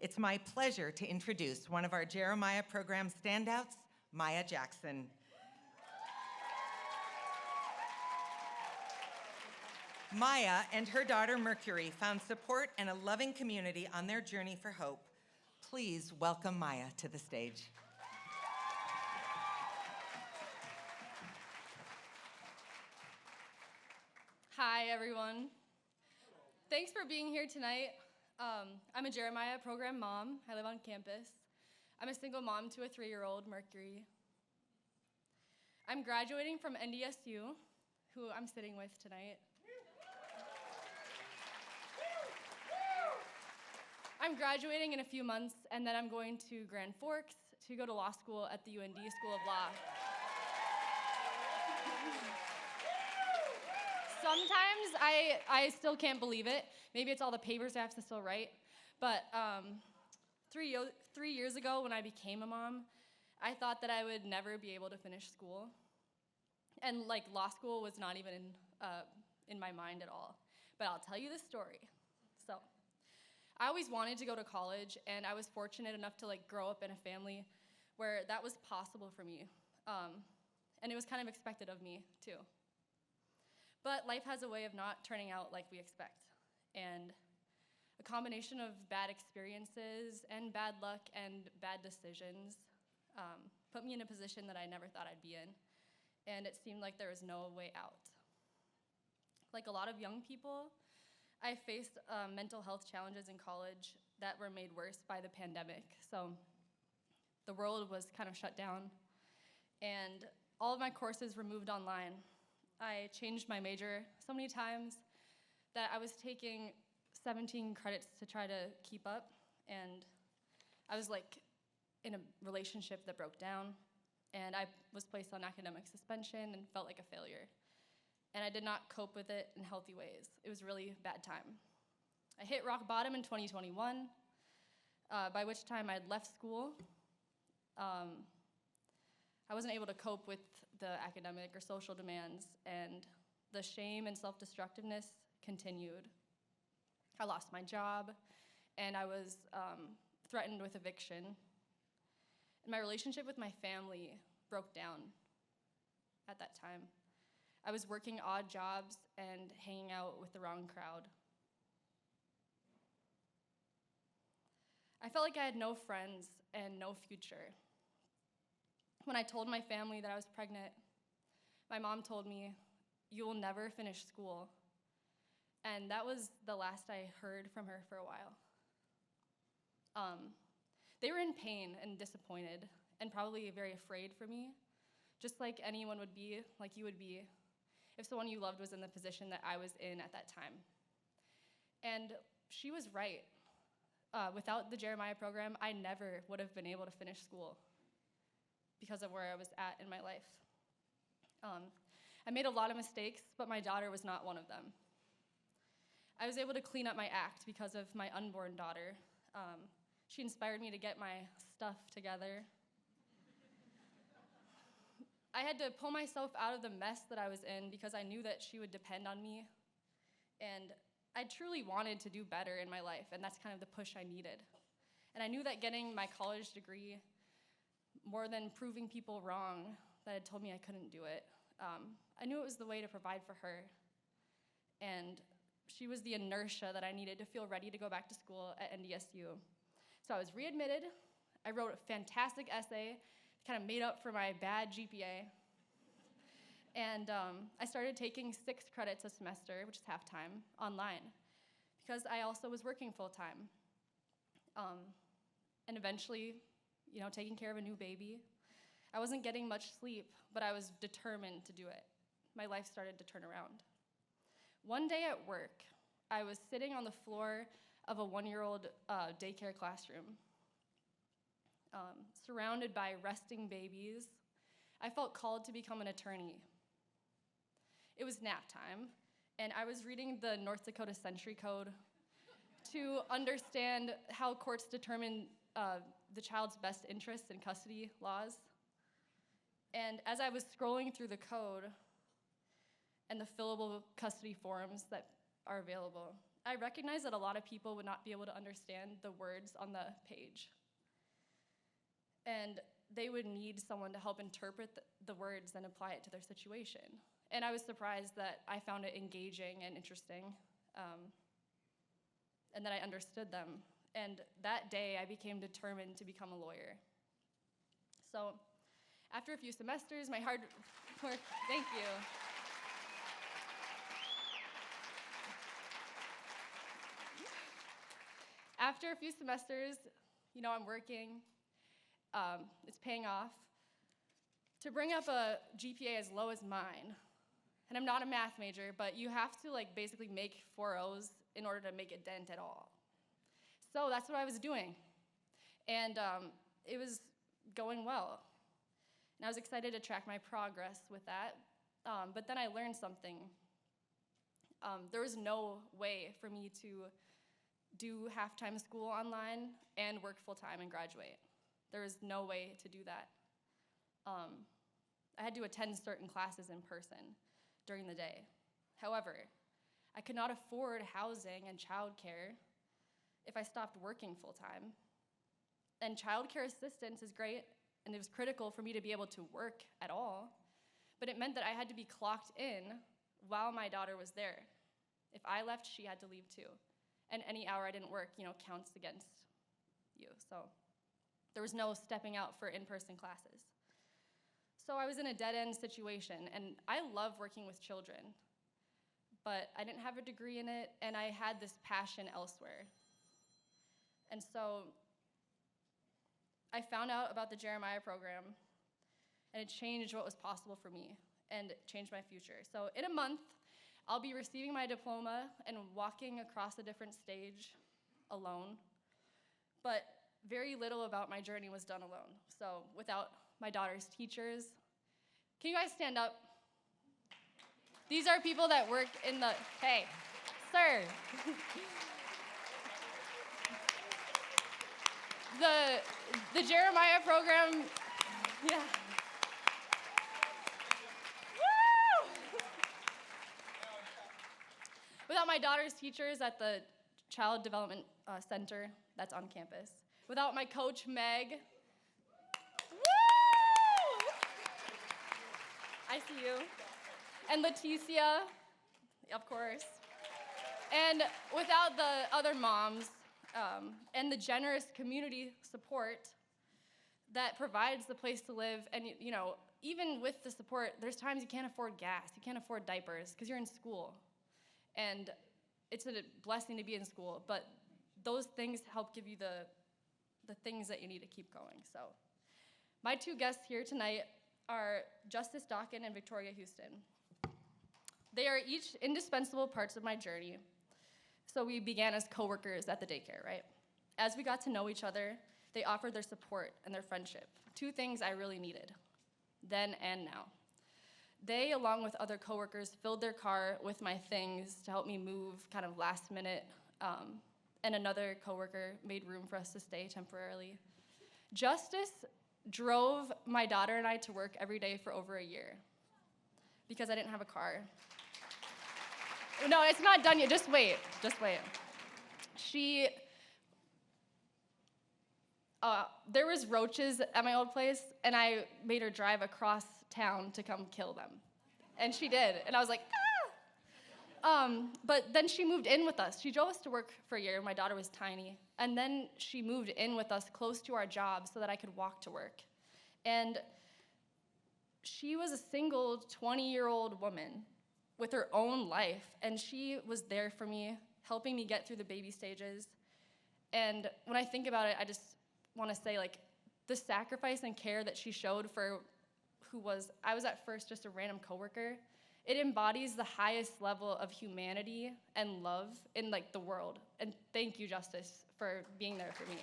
It's my pleasure to introduce one of our Jeremiah Program standouts, Maia Jackson. Maia and her daughter Mercury found support and a loving community on their journey for hope. Please welcome Maia to the stage. Hi, everyone. Thanks for being here tonight. I'm a Jeremiah Program mom. I live on campus. I'm a single mom to a 3-year-old, Mercury. I'm graduating from NDSU, who I'm sitting with tonight. I'm graduating in a few months, and then I'm going to Grand Forks to go to law school at the UND School of Law. Sometimes I still can't believe it. Maybe it's all the papers I have to still write. But 3 years ago when I became a mom, I thought that I would never be able to finish school. And law school was not even in my mind at all. But I'll tell you the story. So I always wanted to go to college, and I was fortunate enough to grow up in a family where that was possible for me. And it was kind of expected of me too. But life has a way of not turning out like we expect. And a combination of bad experiences and bad luck and bad decisions put me in a position that I never thought I'd be in. And it seemed like there was no way out. Like a lot of young people, I faced mental health challenges in college that were made worse by the pandemic. So the world was kind of shut down, and all of my courses were moved online. I changed my major so many times that I was taking 17 credits to try to keep up, and I was in a relationship that broke down, and I was placed on academic suspension and felt like a failure. And I did not cope with it in healthy ways. It was a really bad time. I hit rock bottom in 2021, by which time I'd left school. I wasn't able to cope with the academic or social demands, and the shame and self-destructiveness continued. I lost my job, and I was threatened with eviction. And my relationship with my family broke down at that time. I was working odd jobs and hanging out with the wrong crowd. I felt like I had no friends and no future. When I told my family that I was pregnant, my mom told me, "You will never finish school." And that was the last I heard from her for a while. They were in pain and disappointed and probably very afraid for me, just like anyone would be, like you would be, if someone you loved was in the position that I was in at that time. And she was right. Without the Jeremiah program, I never would have been able to finish school because of where I was at in my life. I made a lot of mistakes, but my daughter was not one of them. I was able to clean up my act because of my unborn daughter. She inspired me to get my stuff together. I had to pull myself out of the mess that I was in because I knew that she would depend on me. And I truly wanted to do better in my life, and that's kind of the push I needed. And I knew that getting my college degree, more than proving people wrong that had told me I couldn't do it, I knew it was the way to provide for her. And she was the inertia that I needed to feel ready to go back to school at NDSU. So I was readmitted. I wrote a fantastic essay, kind of made up for my bad GPA. And I started taking 6 credits a semester, which is half time, online, because I also was working full time. And eventually, taking care of a new baby. I wasn't getting much sleep, but I was determined to do it. My life started to turn around. One day at work, I was sitting on the floor of a 1-year-old daycare classroom, surrounded by resting babies. I felt called to become an attorney. It was nap time, and I was reading the North Dakota Century Code to understand how courts determine the child's best interests in custody laws. And as I was scrolling through the code and the fillable custody forms that are available, I recognized that a lot of people would not be able to understand the words on the page. And they would need someone to help interpret the words and apply it to their situation. And I was surprised that I found it engaging and interesting, and that I understood them. And that day, I became determined to become a lawyer. So after a few semesters, my hard work, thank you. After a few semesters, I'm working, it's paying off. To bring up a GPA as low as mine, and I'm not a math major, but you have to basically make 4.0s in order to make a dent at all. So that's what I was doing. And it was going well. And I was excited to track my progress with that. But then I learned something. There was no way for me to do half-time school online and work full-time and graduate. There was no way to do that. I had to attend certain classes in person during the day. However, I could not afford housing and childcare if I stopped working full-time. And childcare assistance is great, and it was critical for me to be able to work at all, but it meant that I had to be clocked in while my daughter was there. If I left, she had to leave too. And any hour I didn't work, counts against you. So there was no stepping out for in-person classes. So I was in a dead-end situation, and I love working with children, but I didn't have a degree in it, and I had this passion elsewhere. And so I found out about the Jeremiah program, and it changed what was possible for me, and it changed my future. So in a month, I'll be receiving my diploma and walking across a different stage alone, but very little about my journey was done alone. So without my daughter's teachers, can you guys stand up? These are people that work in the, hey, sir. The Jeremiah program, yeah. Woo! Without my daughter's teachers at the Child Development Center that's on campus. Without my coach, Meg. Woo! I see you. And Leticia, of course. And without the other moms, and the generous community support that provides the place to live. And even with the support, there's times you can't afford gas, you can't afford diapers, because you're in school. And it's a blessing to be in school, but those things help give you the things that you need to keep going. So my two guests here tonight are Justice Dawkin and Victoria Houston. They are each indispensable parts of my journey. So we began as coworkers at the daycare, right? As we got to know each other, they offered their support and their friendship, two things I really needed, then and now. They, along with other coworkers, filled their car with my things to help me move kind of last minute, and another coworker made room for us to stay temporarily. Justice drove my daughter and I to work every day for over a year because I didn't have a car. No, it's not done yet. Just wait. There was roaches at my old place, and I made her drive across town to come kill them. And she did. And I was like, ah! But then she moved in with us. She drove us to work for a year. My daughter was tiny. And then she moved in with us close to our job so that I could walk to work. And she was a single 20-year-old woman with her own life, and she was there for me, helping me get through the baby stages. And when I think about it, I just want to say, the sacrifice and care that she showed for I was at first just a random coworker. It embodies the highest level of humanity and love in the world. And thank you, Justice, for being there for me.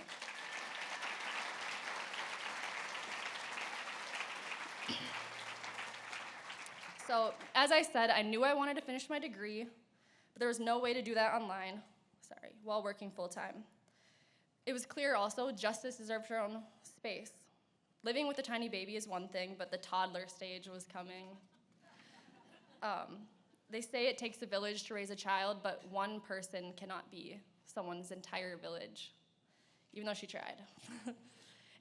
So, as I said, I knew I wanted to finish my degree, but there was no way to do that online, while working full-time. It was clear also, Justice deserved her own space. Living with a tiny baby is one thing, but the toddler stage was coming. They say it takes a village to raise a child, but one person cannot be someone's entire village, even though she tried.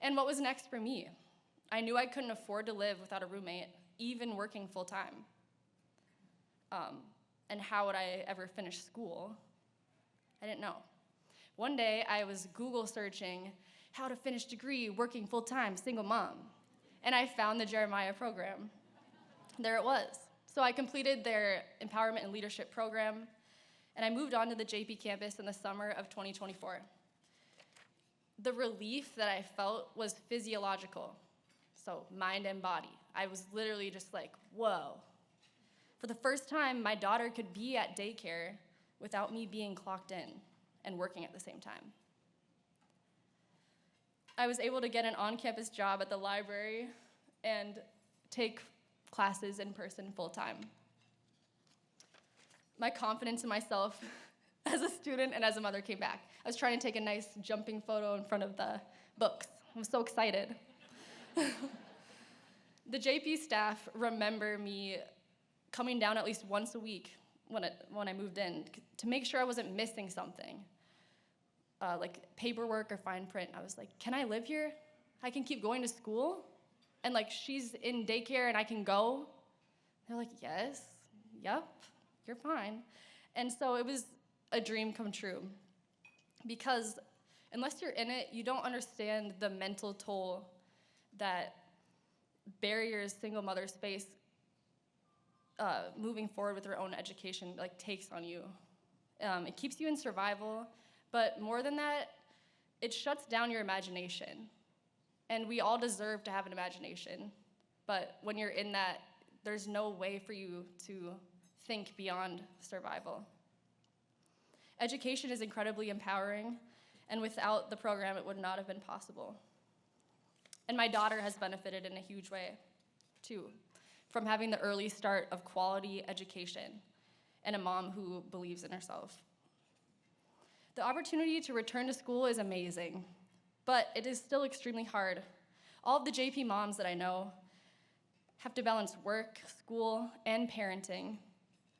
And what was next for me? I knew I couldn't afford to live without a roommate, even working full-time. And how would I ever finish school? I didn't know. One day, I was Google searching how to finish degree, working full-time, single mom. And I found the Jeremiah program. There it was. So I completed their empowerment and leadership program, and I moved on to the JP campus in the summer of 2024. The relief that I felt was physiological, so mind and body. I was literally just like, whoa. For the first time, my daughter could be at daycare without me being clocked in and working at the same time. I was able to get an on-campus job at the library and take classes in person full-time. My confidence in myself as a student and as a mother came back. I was trying to take a nice jumping photo in front of the books. I was so excited. The JP staff remember me coming down at least once a week when I moved in to make sure I wasn't missing something, like paperwork or fine print. I was like, can I live here? I can keep going to school? And like, she's in daycare and I can go? They're like, yes, yep, you're fine. And so it was a dream come true, because unless you're in it, you don't understand the mental toll that barriers single mothers face moving forward with their own education takes on you. It keeps you in survival, but more than that, it shuts down your imagination. And we all deserve to have an imagination, but when you're in that, there's no way for you to think beyond survival. Education is incredibly empowering, and without the program, it would not have been possible. And my daughter has benefited in a huge way, too, from having the early start of quality education and a mom who believes in herself. The opportunity to return to school is amazing, but it is still extremely hard. All of the JP moms that I know have to balance work, school, and parenting,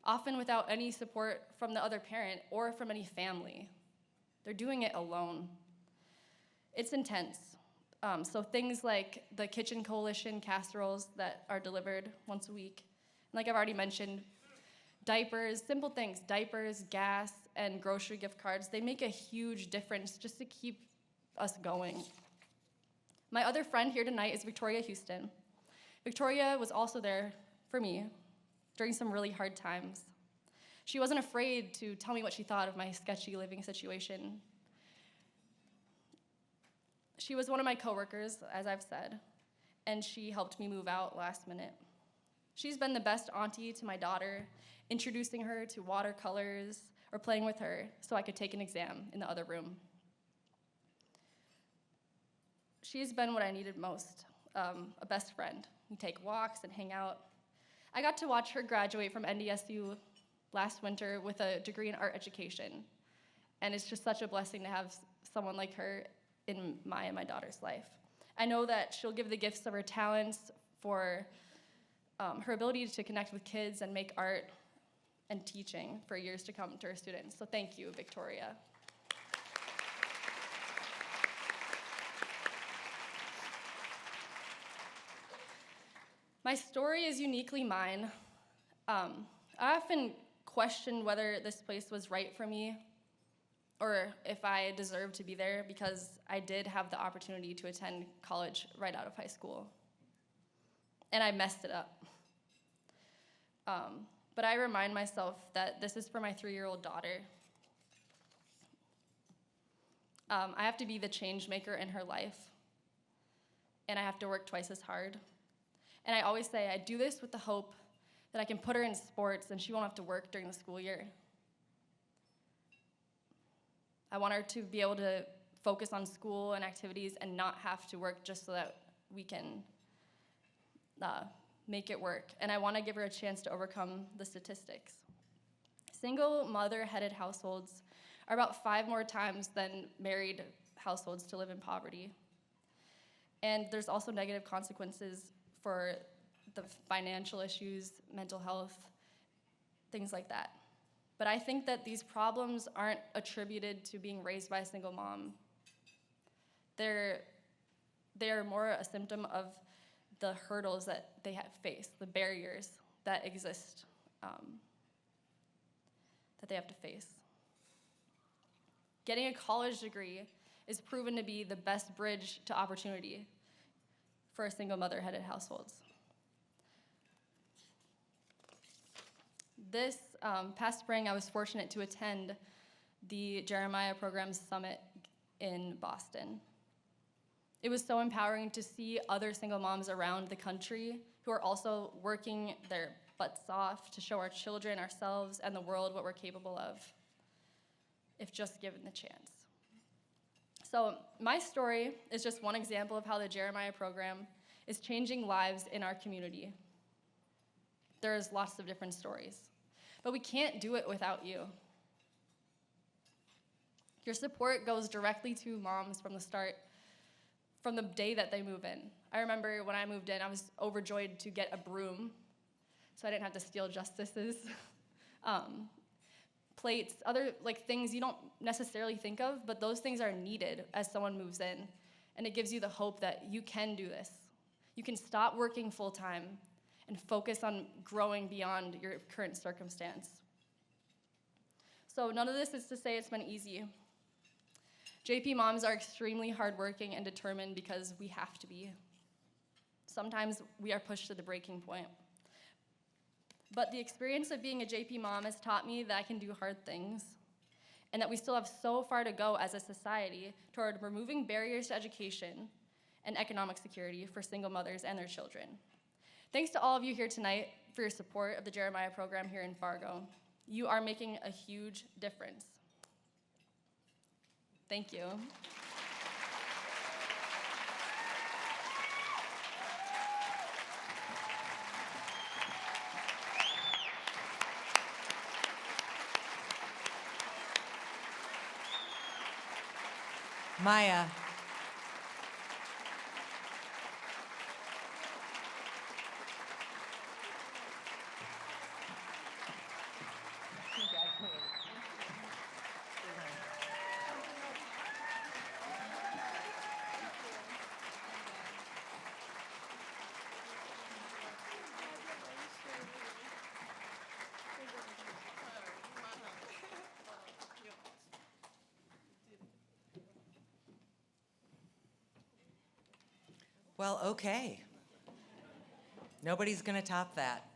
often without any support from the other parent or from any family. They're doing it alone. It's intense. So things like the Kitchen Coalition casseroles that are delivered once a week, and like I've already mentioned, diapers, simple things, diapers, gas, and grocery gift cards, they make a huge difference just to keep us going. My other friend here tonight is Victoria Houston. Victoria was also there for me during some really hard times. She wasn't afraid to tell me what she thought of my sketchy living situation. She was one of my coworkers, as I've said, and she helped me move out last minute. She's been the best auntie to my daughter, introducing her to watercolors or playing with her so I could take an exam in the other room. She's been what I needed most, a best friend. We take walks and hang out. I got to watch her graduate from NDSU last winter with a degree in art education, and it's just such a blessing to have someone like her in my daughter's life. I know that she'll give the gifts of her talents for her ability to connect with kids and make art and teaching for years to come to her students. So thank you, Victoria. My story is uniquely mine. I often questioned whether this place was right for me or if I deserved to be there, because I did have the opportunity to attend college right out of high school. And I messed it up. But I remind myself that this is for my 3-year-old daughter. I have to be the change maker in her life, and I have to work twice as hard. And I always say I do this with the hope that I can put her in sports and she won't have to work during the school year. I want her to be able to focus on school and activities and not have to work just so that we can make it work. And I want to give her a chance to overcome the statistics. Single mother-headed households are about 5 more times than married households to live in poverty. And there's also negative consequences for the financial issues, mental health. things like that. But I think that these problems aren't attributed to being raised by a single mom. They're more a symptom of the hurdles that they have faced, the barriers that exist, that they have to face. Getting a college degree is proven to be the best bridge to opportunity for a single mother-headed households. This past spring, I was fortunate to attend the Jeremiah Program Summit in Boston. It was so empowering to see other single moms around the country who are also working their butts off to show our children, ourselves, and the world what we're capable of, if just given the chance. So my story is just one example of how the Jeremiah program is changing lives in our community. There's lots of different stories, but we can't do it without you. Your support goes directly to moms from the start, from the day that they move in. I remember when I moved in, I was overjoyed to get a broom, so I didn't have to steal Justice's. Plates, other things you don't necessarily think of, but those things are needed as someone moves in. And it gives you the hope that you can do this. You can stop working full-time and focus on growing beyond your current circumstance. So none of this is to say it's been easy. JP moms are extremely hardworking and determined because we have to be. Sometimes we are pushed to the breaking point. But the experience of being a JP mom has taught me that I can do hard things and that we still have so far to go as a society toward removing barriers to education and economic security for single mothers and their children. Thanks to all of you here tonight for your support of the Jeremiah program here in Fargo. You are making a huge difference. Thank you. Maia. Well, okay. Nobody's going to top that.